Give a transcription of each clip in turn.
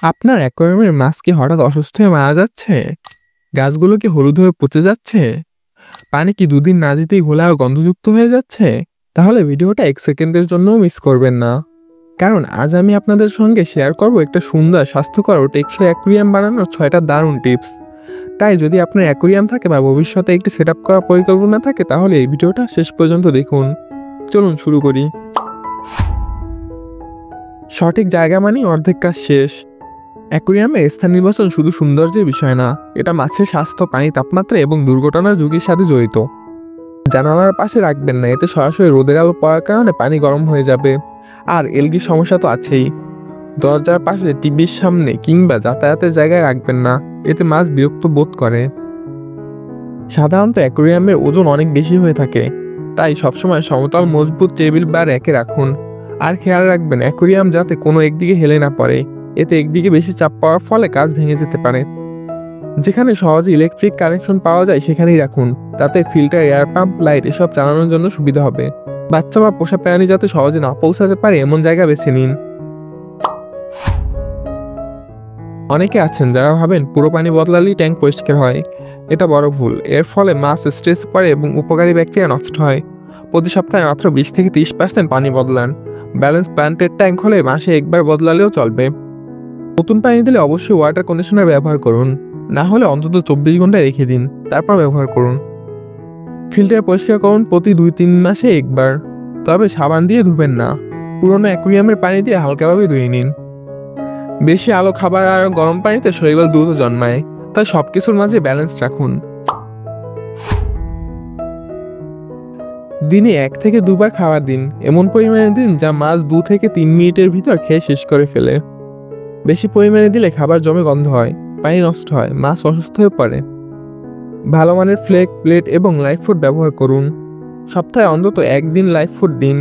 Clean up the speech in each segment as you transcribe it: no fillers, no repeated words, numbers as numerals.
আপনার অ্যাকোয়ারিয়ামের মাছ কি হঠাৎ অসুস্থ হয়ে মারা যাচ্ছে? গাছগুলো কি হলুদ হয়ে পচে যাচ্ছে? পানি কি দুদিন না যেতেই ঘোলা ও গন্ধযুক্ত হয়ে যাচ্ছে? তাহলে ভিডিওটা 1 সেকেন্ডের জন্যও মিস করবেন না। কারণ আজ আমি আপনাদের সঙ্গে শেয়ার করব একটা সুন্দর, স্বাস্থ্যকর ও টেকসই অ্যাকোয়ারিয়াম বানানোর 6টা দারুণ টিপস। তাই যদি আপনার অ্যাকোয়ারিয়াম থাকে বা ভবিষ্যতে একটি সেটআপ করার পরিকল্পনা থাকে তাহলে এই ভিডিওটা শেষ পর্যন্ত দেখুন। চলুন শুরু করি। সঠিক জায়গা মানেই অর্ধেক কাজ শেষ। অ্যাকোয়ারিয়ামে স্থান নির্বাচন শুধু সৌন্দর্যের বিষয় না, এটা মাছের স্বাস্থ্য, পানি, তাপমাত্রা এবং দুর্ঘটনার ঝুঁকির সাথে জড়িত। জানালার পাশে রাখবেন না, এতে সরাসরি রোদের আলো পড়ার কারণে পানি গরম হয়ে যাবে। আর এলগির সমস্যা তো আছেই। দরজার পাশে, টিভির সামনে কিংবা যাতায়াতের জায়গায় রাখবেন না, এতে মাছ বিরক্ত বোধ করে। সাধারণত অ্যাকোয়ারিয়ামের ওজন অনেক বেশি হয়ে থাকে, তাই সবসময় সমতল মজবুত টেবিল বা র্যাকে রাখুন। আর খেয়াল রাখবেন অ্যাকোয়ারিয়াম যাতে কোনো একদিকে হেলে না পড়ে, এতে একদিকে বেশি চাপ পাওয়ার ফলে কাজ ভেঙে যেতে পারে। যেখানে সহজে ইলেকট্রিক কানেকশন পাওয়া যায় সেখানেই রাখুন, তাতে ফিল্টার, এয়ার পাম্প, লাইট এসব চালানোর জন্য সুবিধা হবে। বাচ্চা বা পোষা প্রাণী যাতে সহজে না পৌঁছাতে পারে এমন জায়গা বেছে নিন। অনেকে আছেন যারা ভাবেন পুরো পানি বদলালেই ট্যাঙ্ক পরিষ্কার হয়। এটা বড় ভুল। এর ফলে মাছ স্ট্রেস পড়ে এবং উপকারী ব্যাকটেরিয়া নষ্ট হয়। প্রতি সপ্তাহে মাত্র 20 থেকে 30% পানি বদলান। ব্যালেন্স প্ল্যান্টের ট্যাঙ্ক হলে মাসে একবার বদলালেও চলবে। নতুন পানি দিলে অবশ্যই ওয়াটার কন্ডিশনার ব্যবহার করুন, না হলে অন্তত 24 ঘন্টা রেখে দিন, তারপর ব্যবহার করুন। ফিল্টার পরিষ্কার করুন প্রতি 2-3 মাসে একবার, তবে সাবান দিয়ে ধুবেন না। পুরনো অ্যাকোয়ারিয়ামের পানি দিয়ে হালকাভাবে ধুয়ে নিন। বেশি আলো, খাবার আর গরম পানিতে শৈবাল দ্রুত জন্মায়, তাই সবকিছুর মাঝে ব্যালেন্স রাখুন। দিনে 1 থেকে 2 বার খাবার দিন, এমন পরিমাণে দিন যা মাছ 2 থেকে 3 মিনিটের ভিতর খেয়ে শেষ করে ফেলে। বেশি পরিমাণে দিলে খাবার জমে গন্ধ হয়, পানি নষ্ট হয়, মাছ অসুস্থ হয়ে পড়ে। ভালো মানের ফ্লেক, প্লেট এবং লাইভ ফুড ব্যবহার করুন। সপ্তাহে অন্তত 1 দিন লাইভ ফুড দিন।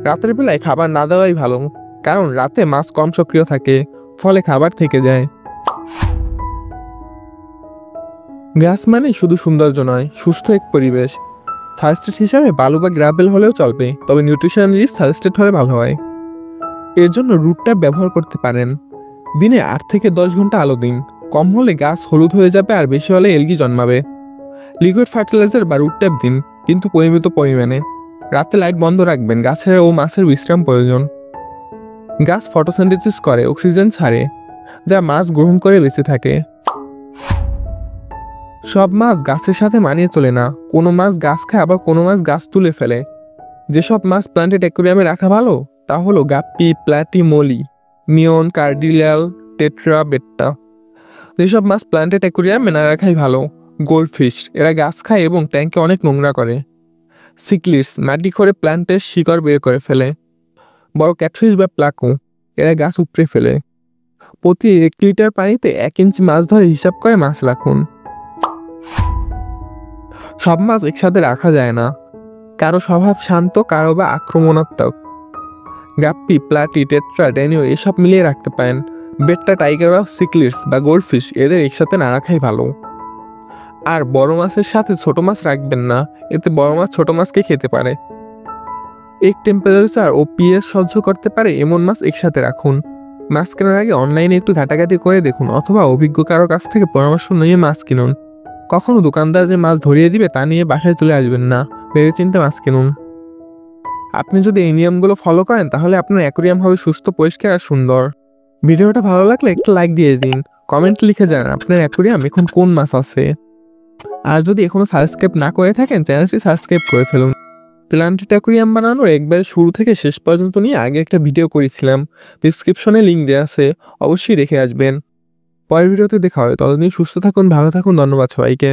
রাতের বেলায় খাবার না দেওয়াই ভালো, কারণ রাতে মাছ কম সক্রিয় থাকে, ফলে খাবার থেকে যায়। গাছ মানে শুধু সৌন্দর্য নয়, সুস্থ এক পরিবেশ। সাজেস্টেড হিসাবে বালু বা গ্রাভেল হলেও চলবে, তবে নিউট্রিশন রিচ সাজেস্টেড হলে ভালো হয়। এর জন্য রুট ট্যাপ ব্যবহার করতে পারেন। দিনে 8 থেকে 10 ঘন্টা আলো দিন। কম হলে গাছ হলুদ হয়ে যাবে, আর বেশি হলে এলগি জন্মাবে। লিকুইড ফার্টিলাইজার বা রুট ট্যাপ দিন, কিন্তু পরিমিত পরিমাণে। রাতে লাইট বন্ধ রাখবেন, গাছের ও মাছের বিশ্রাম প্রয়োজন। গাছ ফটোসিনথেসিস করে, অক্সিজেন ছাড়ে, যা মাছ গ্রহণ করে বেঁচে থাকে। সব মাছ গাছের সাথে মানিয়ে চলে না, কোনো মাছ গাছ খায়, আবার কোনো মাছ গাছ তুলে ফেলে। যেসব মাছ প্ল্যান্টেড অ্যাকোয়ারিয়ামে রাখা ভালো তা হলো গাপ্পি, প্ল্যাটি, মলি, মিয়ন, কার্ডিলিয়াল, টেট্রা, বেট্টা। যেসব মাছ প্ল্যান্টেড অ্যাকোয়ারিয়ামে না রাখাই ভালো, গোল্ডফিশ, এরা গাছ খায় এবং ট্যাঙ্কে অনেক নোংরা করে। সিক্লিডস, মাটি করে প্ল্যান্টের শিকড় বের করে ফেলে। বড় ক্যাটফিশ বা প্লাকো, এরা গাছ উপড়ে ফেলে। প্রতি 1 লিটার পানিতে 1 ইঞ্চি মাছ ধরে হিসাব করে মাছ রাখুন। সব মাছ একসাথে রাখা যায় না, কারো স্বভাব শান্ত, কারো বা আক্রমণাত্মক। গাপ্পি, প্লাটি, টেট্রা, ড্যানিও এসব মিলিয়ে রাখতে পারেন। বেট্টা, টাইগার বা সিক্লিডস বা গোল্ডফিশ এদের একসাথে না রাখাই ভালো। আর বড় মাছের সাথে ছোট মাছ রাখবেন না, এতে বড় মাছ ছোট মাছকে খেতে পারে। এক টেম্পারেচার ও পিএইচ সহ্য করতে পারে এমন মাছ একসাথে রাখুন। মাছ কেনার আগে অনলাইনে একটু ঘাটাঘাটি করে দেখুন, অথবা অভিজ্ঞ কারো কাছ থেকে পরামর্শ নিয়ে মাছ কিনুন। কখনো দোকানদার যে মাছ ধরিয়ে দিবে তা নিয়ে বাসায় চলে আসবেন না, ভেবেচিন্তে মাছ কিনুন। আপনি যদি এই নিয়মগুলো ফলো করেন তাহলে আপনার অ্যাকোয়ারিয়াম হবে সুস্থ, পরিষ্কার আর সুন্দর। ভিডিওটা ভালো লাগলে একটু লাইক দিয়ে দিন, কমেন্ট লিখে জানান আপনার অ্যাকোয়ারিয়াম এখন কোন মাছ আছে। আর যদি এখনো সাবস্ক্রাইব না করে থাকেন, চ্যানেলটি সাবস্ক্রাইব করে ফেলুন। প্ল্যান্টেড অ্যাকোয়ারিয়াম বানানোর একবারে শুরু থেকে শেষ পর্যন্ত নিয়ে আগে একটা ভিডিও করেছিলাম, ডিসক্রিপশনে লিঙ্ক দেওয়া আছে, অবশ্যই দেখে আসবেন। পরের ভিডিওতে দেখা হয়, ততদিন সুস্থ থাকুন, ভালো থাকুন। ধন্যবাদ সবাইকে।